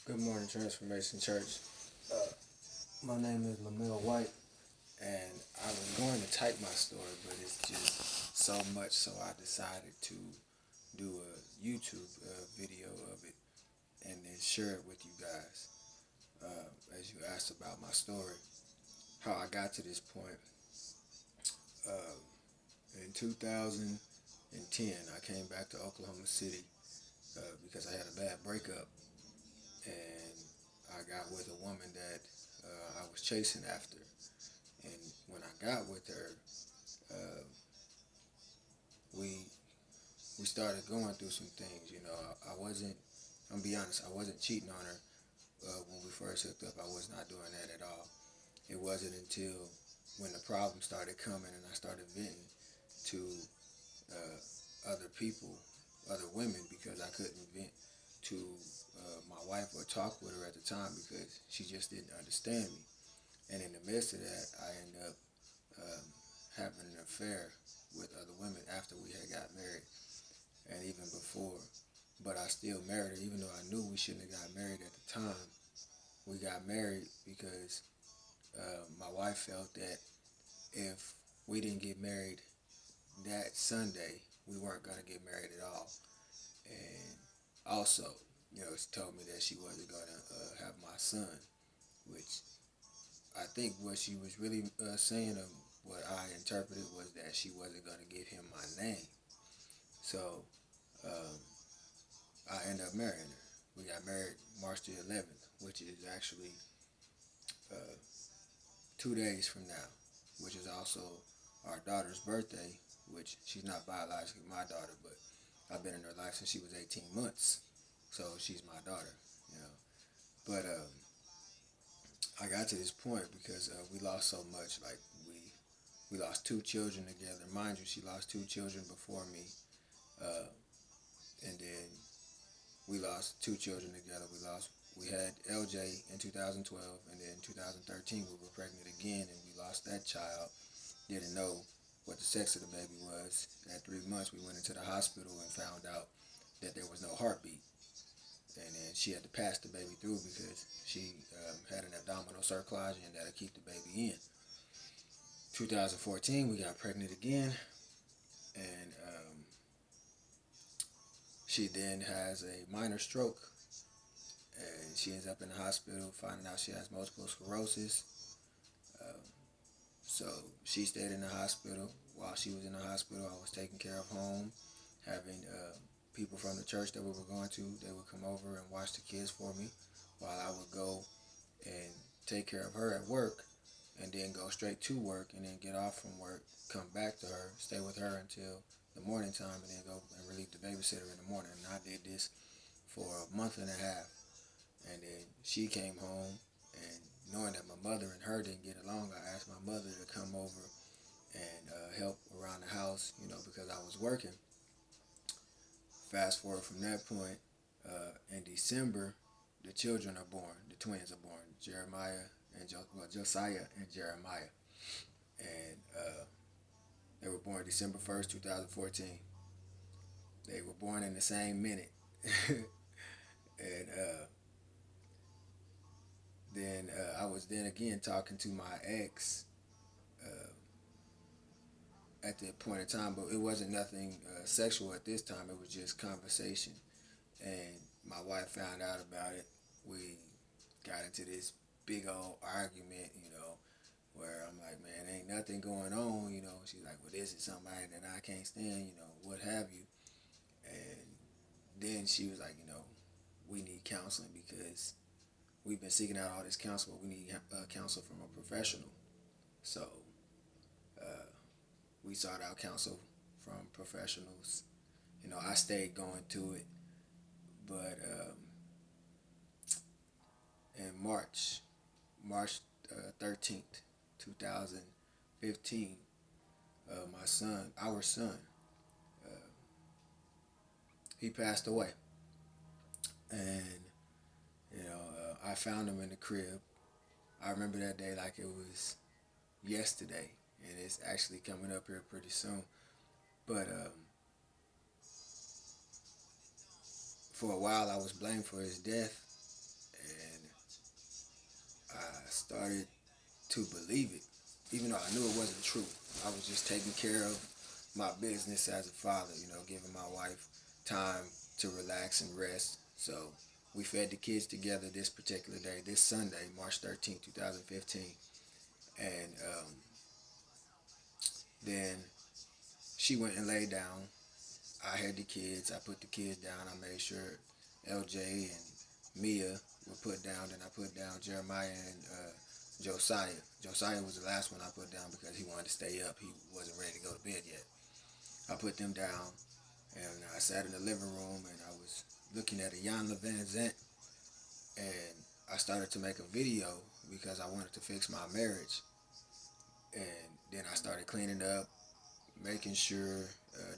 Good morning, Transformation Church. Uh, my name is Lamel White, and I was going to type my story, but it's just so much, so I decided to do a YouTube video of it and then share it with you guys. As you asked about my story, how I got to this point. Uh, in 2010, I came back to Oklahoma City because I had a bad breakup, and I got with a woman that I was chasing after. And when I got with her, uh, we we started going through some things. You know, I wasn't. I'm gonna be honest. I wasn't cheating on her when we first hooked up. I was not doing that at all. It wasn't until when the problem started coming and I started venting to other people, other women, because I couldn't vent to my wife or talk with her at the time because she just didn't understand me. And in the midst of that, I ended up um, having an affair with other women after we had got married and even before. But I still married her, even though I knew we shouldn't have got married at the time. We got married because my wife felt that if we didn't get married that Sunday, we weren't going to get married at all. And also, she told me that she wasn't going to have my son, which I think what she was really saying, what I interpreted, was that she wasn't going to give him my name. So um, I ended up marrying her. We got married March the 11th, which is actually uh, 2 days from now, which is also our daughter's birthday, which she's not biologically my daughter, but I've been in her life since she was 18 months. So she's my daughter, you know. But I got to this point because we lost so much. Like we lost two children together. Mind you, she lost two children before me, uh, and then we lost two children together. We had LJ in 2012, and then in 2013 we were pregnant again, and we lost that child. Didn't know what the sex of the baby was. At 3 months, we went into the hospital and found out that there was no heartbeat, and then she had to pass the baby through because she had an abdominal cerclage and that'll keep the baby in. 2014, we got pregnant again, and she then has a minor stroke, and she ends up in the hospital, finding out she has multiple sclerosis. Um, so she stayed in the hospital. While she was in the hospital, I was taking care of home, having people from the church that we were going to, they would come over and watch the kids for me while I would go and take care of her at work, and then go straight to work, and then get off from work, come back to her, stay with her until the morning time, and then go and relieve the babysitter in the morning. And I did this for a month and a half. And then she came home, and knowing that my mother and her didn't get along, I asked my mother to come over and help around the house, because I was working. Fast forward from that point, in December, the children are born. The twins are born, Josiah and Jeremiah, and they were born December 1st, 2014. They were born in the same minute, and then I was then again talking to my ex uh, at that point in time, but it wasn't nothing sexual at this time. It was just conversation, and my wife found out about it. We got into this big old argument, where I'm like, man, ain't nothing going on. She's like, well, this is somebody that I can't stand, what have you. And then she was like, we need counseling because we've been seeking out all this counsel, but we need counsel from a professional. So uh, we sought out counsel from professionals. I stayed going to it, but in March 13th, 2015, our son, uh, he passed away. And, I found him in the crib. I remember that day like it was yesterday, and it's actually coming up here pretty soon. But for a while, I was blamed for his death, started to believe it, even though I knew it wasn't true. I was just taking care of my business as a father, giving my wife time to relax and rest. So we fed the kids together this particular day, this Sunday, March 13th, 2015. And then she went and laid down. I had the kids. I put the kids down. I made sure LJ and Mia were put down. Then I put down Jeremiah and Josiah. Josiah was the last one I put down because he wanted to stay up. He wasn't ready to go to bed yet. I put them down, and I sat in the living room, and I was looking at Iyanla Vanzant, and I started to make a video because I wanted to fix my marriage. And then I started cleaning up, making sure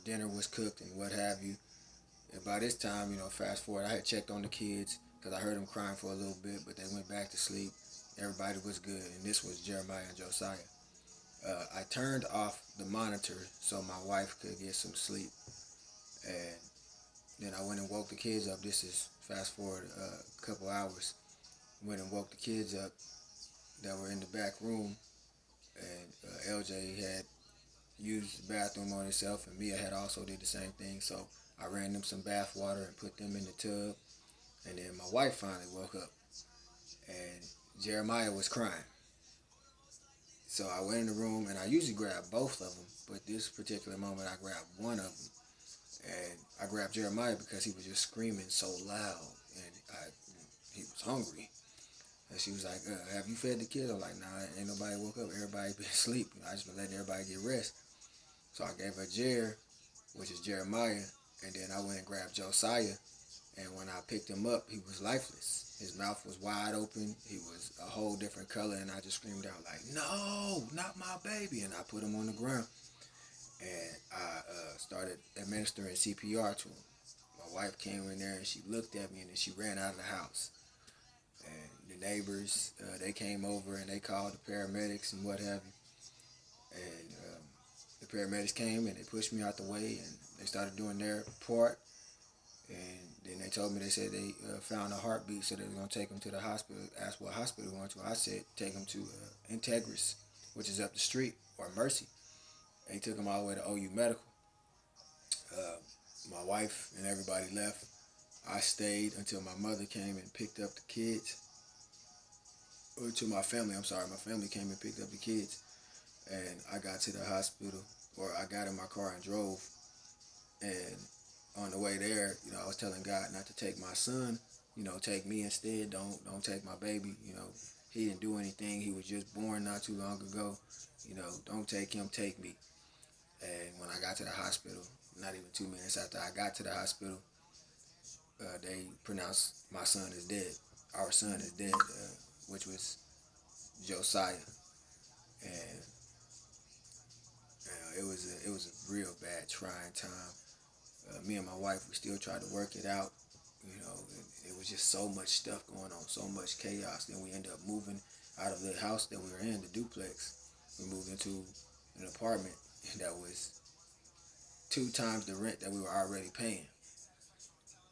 dinner was cooked and what have you. And by this time, fast forward, I had checked on the kids because I heard them crying for a little bit, but they went back to sleep. Everybody was good, and this was Jeremiah and Josiah. I turned off the monitor so my wife could get some sleep, and then I went and woke the kids up. This is fast forward a couple hours. Went and woke the kids up that were in the back room, and LJ had used the bathroom on himself, and Mia had also did the same thing. So I ran them some bath water and put them in the tub, and then my wife finally woke up, and Jeremiah was crying. So I went in the room, and I usually grab both of them, but this particular moment I grabbed one of them, and I grabbed Jeremiah because he was just screaming so loud, and he was hungry. And she was like, have you fed the kids? I'm like, nah, ain't nobody woke up. Everybody been asleep. I just been letting everybody get rest. So I gave her Jer, which is Jeremiah, and then I went and grabbed Josiah, and when I picked him up, he was lifeless. His mouth was wide open. He was a whole different color, and I just screamed out like, no, not my baby, and I put him on the ground, and I started administering CPR to him. My wife came in there, and she looked at me, and then she ran out of the house. And the neighbors, they came over, and they called the paramedics and what have you. And the paramedics came, and they pushed me out the way, and they started doing their part. And then they told me, they said they found a heartbeat, so they were going to take him to the hospital. Asked what hospital we went to. I said, take him to Integris, which is up the street, or Mercy. They took him all the way to OU Medical. My wife and everybody left. I stayed until my mother came and picked up the kids. Or to my family, I'm sorry. My family came and picked up the kids. And I got to the hospital, or I got in my car and drove. And on the way there, I was telling God not to take my son, take me instead. Don't take my baby. He didn't do anything. He was just born not too long ago. Don't take him, take me. And when I got to the hospital, not even 2 minutes after I got to the hospital, they pronounced my son is dead. Our son is dead, which was Josiah. And it was a real bad, trying time. Me and my wife, we still tried to work it out. It was just so much stuff going on, so much chaos. Then we ended up moving out of the house that we were in, the duplex. We moved into an apartment that was 2 times the rent that we were already paying.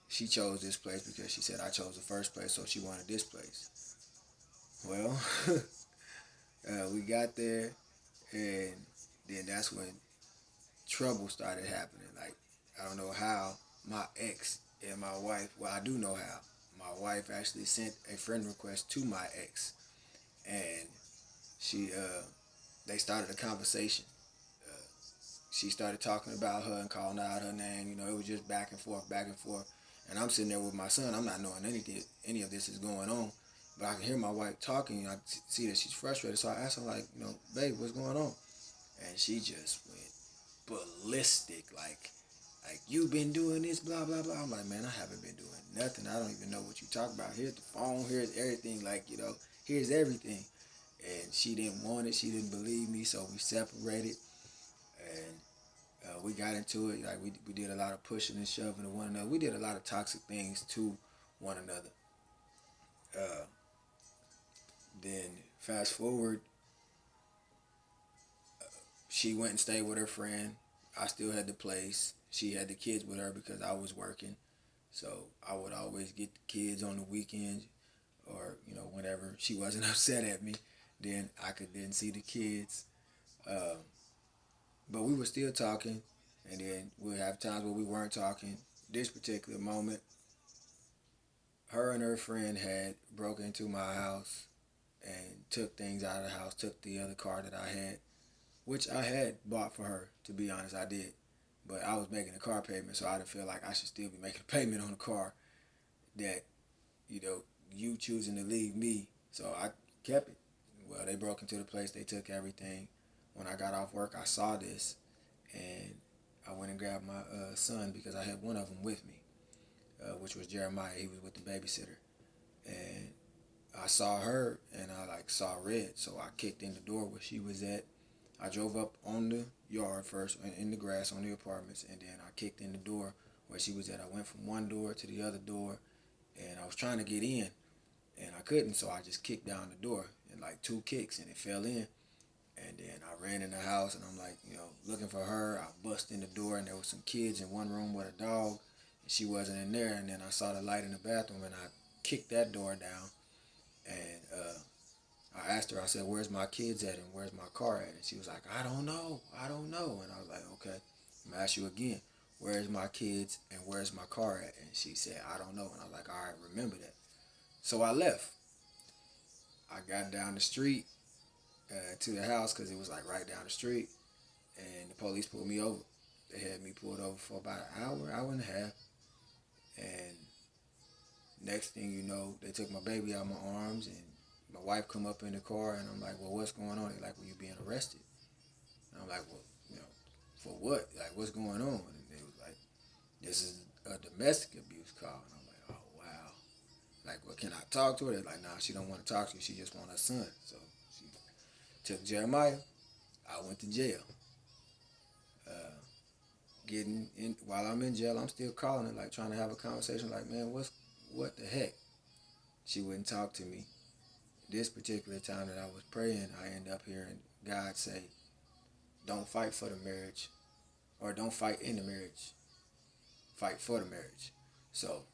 She chose this place because she said I chose the first place, so she wanted this place. Well, we got there, and then that's when trouble started happening. Like, I don't know how my ex and my wife, well, I do know how. My wife actually sent a friend request to my ex, and they started a conversation. She started talking about her and calling out her name. It was just back and forth, back and forth. And I'm sitting there with my son. I'm not knowing any of this is going on. But I can hear my wife talking. I see that she's frustrated. So I asked her, like, babe, what's going on? And she just went ballistic. Like, you've been doing this, blah, blah, blah. I'm like, man, I haven't been doing nothing. I don't even know what you talk about. Here's the phone. Here's everything. Like, here's everything. And she didn't want it. She didn't believe me. So we separated. And we got into it. Like, we did a lot of pushing and shoving to one another. We did a lot of toxic things to one another. Then fast forward, she went and stayed with her friend. I still had the place. She had the kids with her because I was working. So I would always get the kids on the weekends, or whenever she wasn't upset at me, then I could then see the kids. Um, but we were still talking, and then we'd have times where we weren't talking. This particular moment, her and her friend had broke into my house and took things out of the house, took the other car that I had, which I had bought for her, to be honest, I did. But I was making a car payment, so I didn't feel like I should still be making a payment on a car that, you choosing to leave me. So I kept it. Well, they broke into the place, they took everything. When I got off work, I saw this, and I went and grabbed my son because I had one of them with me, which was Jeremiah. He was with the babysitter. And I saw her, and I saw red, so I kicked in the door where she was at. I drove up on the yard first, in the grass on the apartments, and then I kicked in the door where she was at. I went from one door to the other door, and I was trying to get in, and I couldn't, so I just kicked down the door in two kicks, and it fell in. And then I ran in the house, and I'm looking for her. I bust in the door, and there was some kids in one room with a dog, and she wasn't in there. And then I saw the light in the bathroom, and I kicked that door down. And I asked her, I said, "Where's my kids at, and where's my car at?" And she was like, I don't know. And I was like, okay, I'm going to ask you again. Where's my kids, and where's my car at? And she said, I don't know. And I was like, all right, remember that. So I left. I got down the street to the house because it was right down the street, and the police pulled me over. They had me pulled over for about an hour and a half, and next thing you know, they took my baby out of my arms, and my wife come up in the car, and I'm like, well, what's going on? They're like, well, you being arrested. And I'm like, well, for what? What's going on? And they was like, this is a domestic abuse call. And I'm like, oh, wow. Well, can I talk to her? They're like, nah, she don't want to talk to you. She just want her son. So she took Jeremiah. I went to jail. Getting in while I'm in jail, I'm still calling her, trying to have a conversation. Man, what the heck? She wouldn't talk to me. This particular time that I was praying, I end up hearing God say, don't fight for the marriage, or don't fight in the marriage, fight for the marriage. So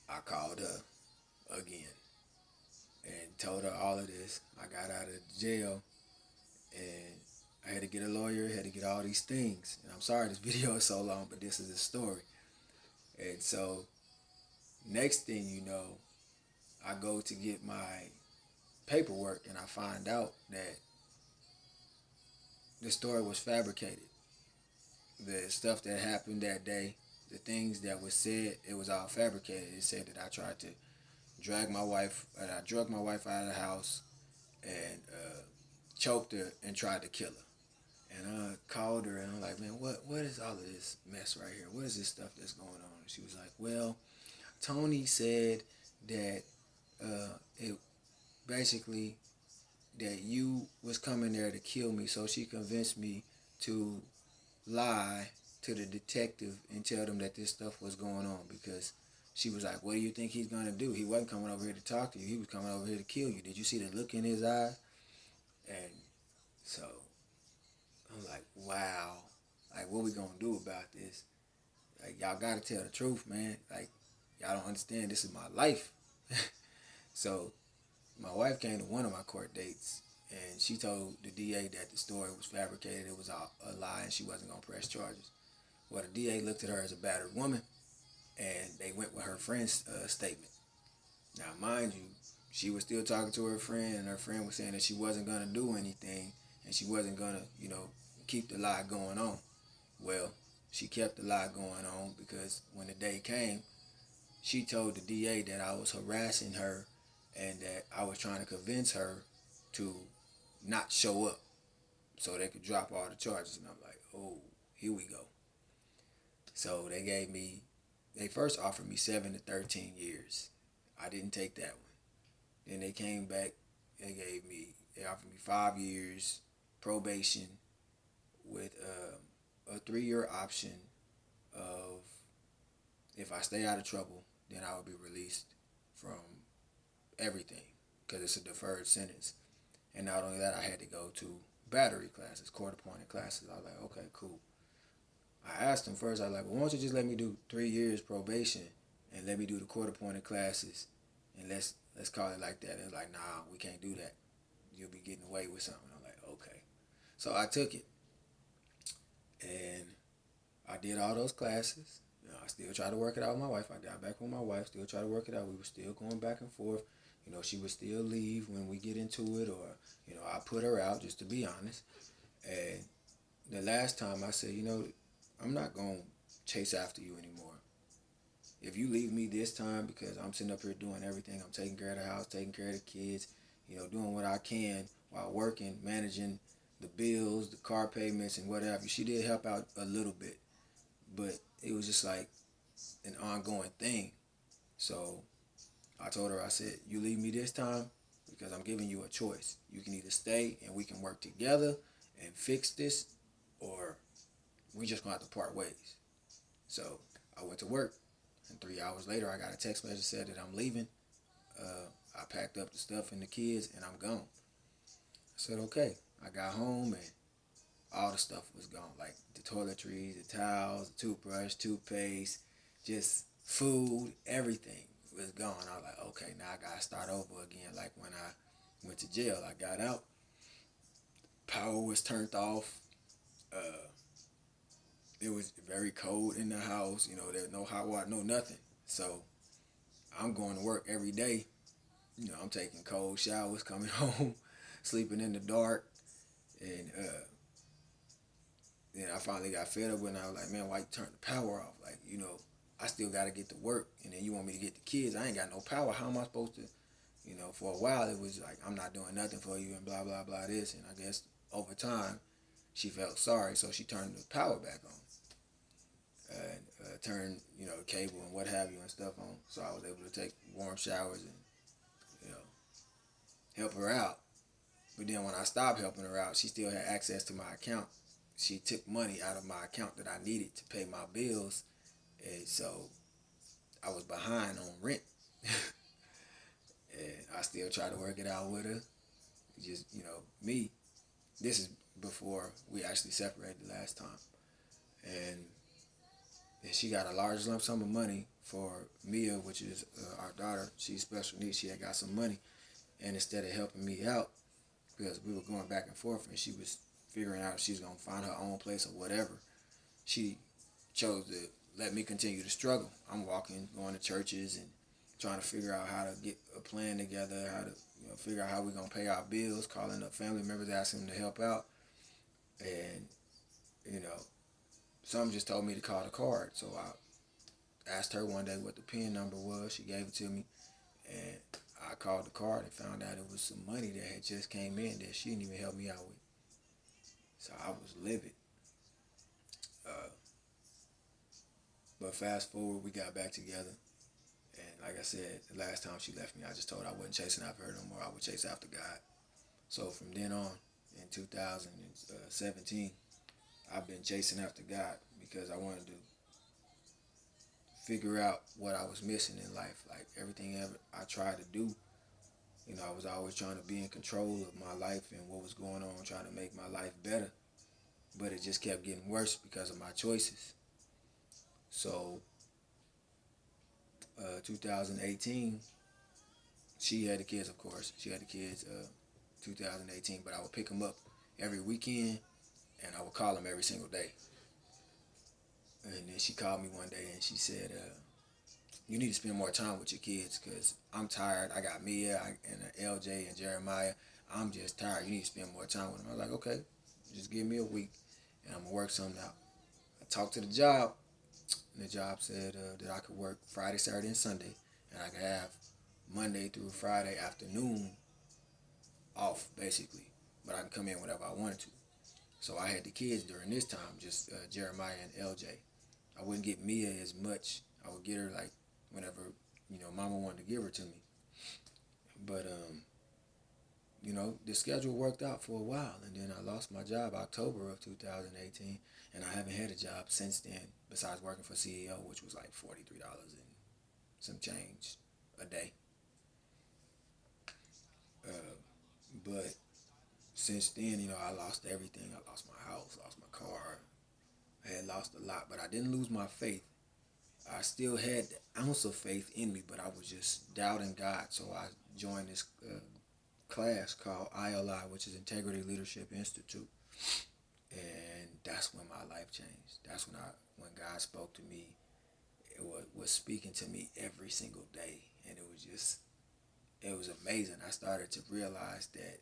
I called her again and told her all of this. I got out of jail, and I had to get a lawyer, had to get all these things. And I'm sorry this video is so long, but this is a story. And so next thing you know, I go to get my paperwork, and I find out that the story was fabricated. The stuff that happened that day, the things that was said, it was all fabricated. It said that I tried to drug my wife out of the house, and choked her and tried to kill her. And I called her, and I'm like, man, what is all of this mess right here? What is this stuff that's going on? And she was like, well, Tony said that it basically that you was coming there to kill me, so she convinced me to lie to the detective and tell them that this stuff was going on, because she was like, what do you think he's going to do? He wasn't coming over here to talk to you. He was coming over here to kill you. Did you see the look in his eyes? And so I'm like, wow. What we going to do about this? Y'all got to tell the truth, man. Y'all don't understand. This is my life. So my wife came to one of my court dates, and she told the DA that the story was fabricated. It was a lie, and she wasn't going to press charges. Well, the DA looked at her as a battered woman, and they went with her friend's statement. Now, mind you, she was still talking to her friend, and her friend was saying that she wasn't going to do anything, and she wasn't going to, keep the lie going on. Well, she kept the lie going on, because when the day came, she told the DA that I was harassing her and that I was trying to convince her to not show up so they could drop all the charges. And I'm like, oh, here we go. So they first offered me 7 to 13 years. I didn't take that one. Then they came back, they offered me 5 years probation with a 3-year option of, if I stay out of trouble, then I will be released from everything, because it's a deferred sentence. And not only that, I had to go to battery classes, court-appointed classes. I was like, okay, cool. I asked them first, I was like, well, why don't you just let me do 3 years probation and let me do the court-appointed classes, and let's call it like that. It's like, nah, we can't do that. You'll be getting away with something. I'm like, okay. So I took it, and I did all those classes. I still tried to work it out with my wife. I got back with my wife, still try to work it out. We were still going back and forth. She would still leave when we get into it, or, I put her out, just to be honest. And the last time I said, I'm not going to chase after you anymore. If you leave me this time because I'm sitting up here doing everything, I'm taking care of the house, taking care of the kids, doing what I can while working, managing the bills, the car payments, and whatever. She did help out a little bit, but it was just like an ongoing thing. So I told her, I said, you leave me this time because I'm giving you a choice. You can either stay and we can work together and fix this, or we just gonna have to part ways. So I went to work, and 3 hours later I got a text message that said that I'm leaving. I packed up the stuff and the kids and I'm gone. I said, okay. I got home and all the stuff was gone, like the toiletries, the towels, the toothbrush, toothpaste, just food, everything was gone. I was like, okay, now I gotta start over again. Like when I went to jail, I got out, power was turned off. It was very cold in the house. There was no hot water, no nothing. So I'm going to work every day. I'm taking cold showers, coming home, sleeping in the dark, and then I finally got fed up when I was like, man, why you turn the power off? Like, I still got to get to work, and then you want me to get the kids. I ain't got no power. How am I supposed to, for a while it was like, I'm not doing nothing for you and blah, blah, blah this. And I guess over time, she felt sorry, so she turned the power back on. And turned, the cable and what have you and stuff on. So I was able to take warm showers and, help her out. But then when I stopped helping her out, she still had access to my account. She took money out of my account that I needed to pay my bills. And so I was behind on rent. And I still try to work it out with her. Just, me. This is before we actually separated last time. And she got a large lump sum of money for Mia, which is our daughter. She's special needs. She had got some money. And instead of helping me out, because we were going back and forth and she was figuring out if she was going to find her own place or whatever, she chose to let me continue to struggle. I'm walking, going to churches and trying to figure out how to get a plan together, how to figure out how we're going to pay our bills, calling up family members, asking them to help out. And, some just told me to call the card. So I asked her one day what the PIN number was. She gave it to me. And I called the card and found out it was some money that had just came in that she didn't even help me out with. So I was livid. But fast forward, we got back together. And like I said, the last time she left me, I just told her I wasn't chasing after her no more. I would chase after God. So from then on, in 2017, I've been chasing after God because I wanted to figure out what I was missing in life. Like everything ever I tried to do, I was always trying to be in control of my life and what was going on, trying to make my life better. But it just kept getting worse because of my choices. So 2018, she had the kids, of course. She had the kids 2018, but I would pick them up every weekend and I would call them every single day. And then she called me one day and she said, you need to spend more time with your kids because I'm tired. I got Mia and LJ and Jeremiah. I'm just tired. You need to spend more time with them. I was like, okay, just give me a week and I'm going to work something out. I talked to the job, and the job said that I could work Friday, Saturday, and Sunday, and I could have Monday through Friday afternoon off, basically. But I can come in whenever I wanted to. So I had the kids during this time, just Jeremiah and LJ. I wouldn't get Mia as much. I would get her like whenever, Mama wanted to give her to me. But, the schedule worked out for a while. And then I lost my job October of 2018. And I haven't had a job since then, besides working for CEO, which was like $43 and some change a day. But since then, I lost everything. I lost my house, lost my car. I had lost a lot, but I didn't lose my faith. I still had the ounce of faith in me, but I was just doubting God. So I joined this class called ILI, which is Integrity Leadership Institute, and that's when my life changed. That's when God spoke to me. It was speaking to me every single day, and it was amazing. I started to realize that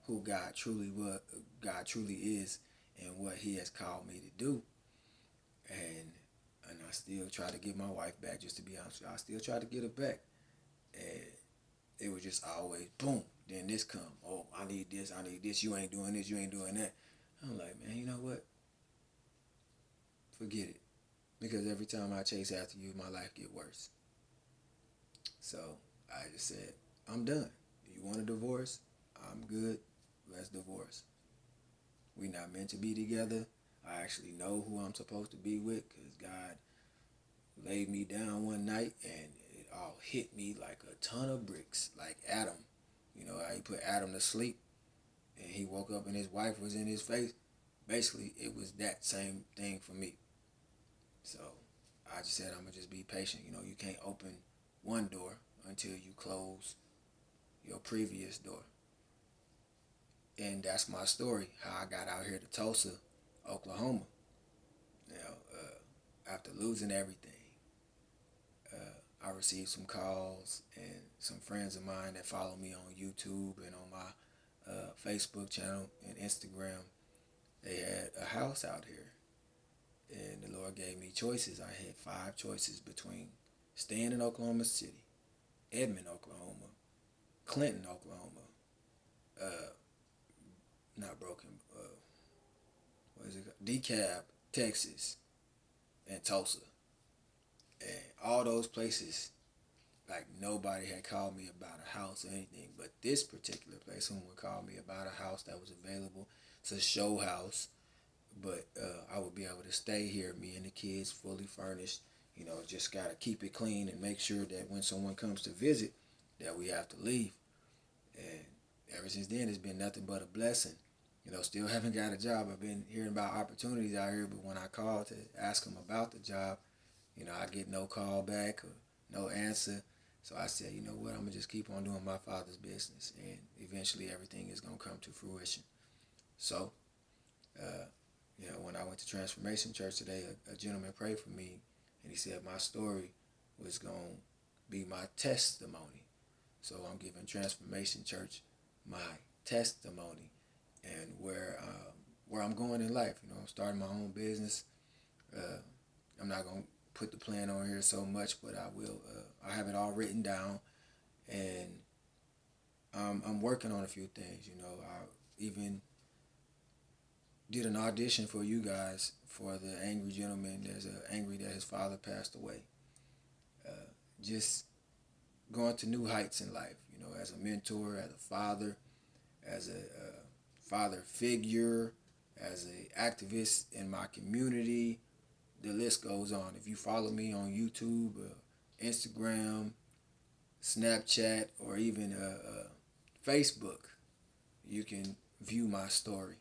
who God truly is, and what He has called me to do, and I still try to get my wife back. Just to be honest, I still try to get her back, and it was just always boom. Then this come, oh, I need this, I need this. You ain't doing this, you ain't doing that. I'm like, man, you know what? Forget it, because every time I chase after you, my life get worse. So I just said, I'm done. You want a divorce? I'm good. Let's divorce. We not meant to be together. I actually know who I'm supposed to be with because God laid me down one night and it all hit me like a ton of bricks, like Adam. You know how he put Adam to sleep and he woke up and his wife was in his face. Basically, it was that same thing for me. So I just said, I'm going to just be patient. You know, you can't open one door until you close your previous door. And that's my story, how I got out here to Tulsa, Oklahoma. After losing everything, I received some calls and some friends of mine that follow me on YouTube and on my Facebook channel and Instagram. They had a house out here, and the Lord gave me choices. I had 5 choices between staying in Oklahoma City, Edmond, Oklahoma, Clinton, Oklahoma, not Broken, what is it called? DeKalb, Texas, and Tulsa. And all those places, like nobody had called me about a house or anything. But this particular place, someone called me about a house that was available. It's a show house, but I would be able to stay here, me and the kids, fully furnished. You know, just got to keep it clean and make sure that when someone comes to visit, that we have to leave. And ever since then, it's been nothing but a blessing. You know, still haven't got a job. I've been hearing about opportunities out here, but when I call to ask them about the job, you know, I get no call back or no answer. So I said, you know what, I'm going to just keep on doing my Father's business, and eventually everything is going to come to fruition. So, you know, when I went to Transformation Church today, a gentleman prayed for me, and he said my story was going to be my testimony. So I'm giving Transformation Church my testimony and where I'm going in life. You know, I'm starting my own business. I'm not going to put the plan on here so much, but I will. I have it all written down, and I'm working on a few things. You know, I even did an audition for you guys for the Angry Gentleman. There's an angry that his father passed away. Just going to new heights in life. You know, as a mentor, as a father, as a father figure, as an activist in my community. The list goes on. If you follow me on YouTube, Instagram, Snapchat, or even Facebook, you can view my story.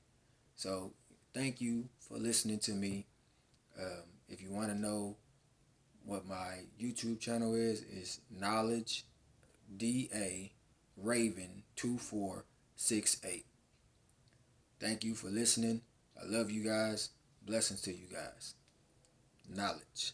So thank you for listening to me. If you want to know what my YouTube channel is Knowledge DA Raven 2468. Thank you for listening. I love you guys. Blessings to you guys. Knowledge.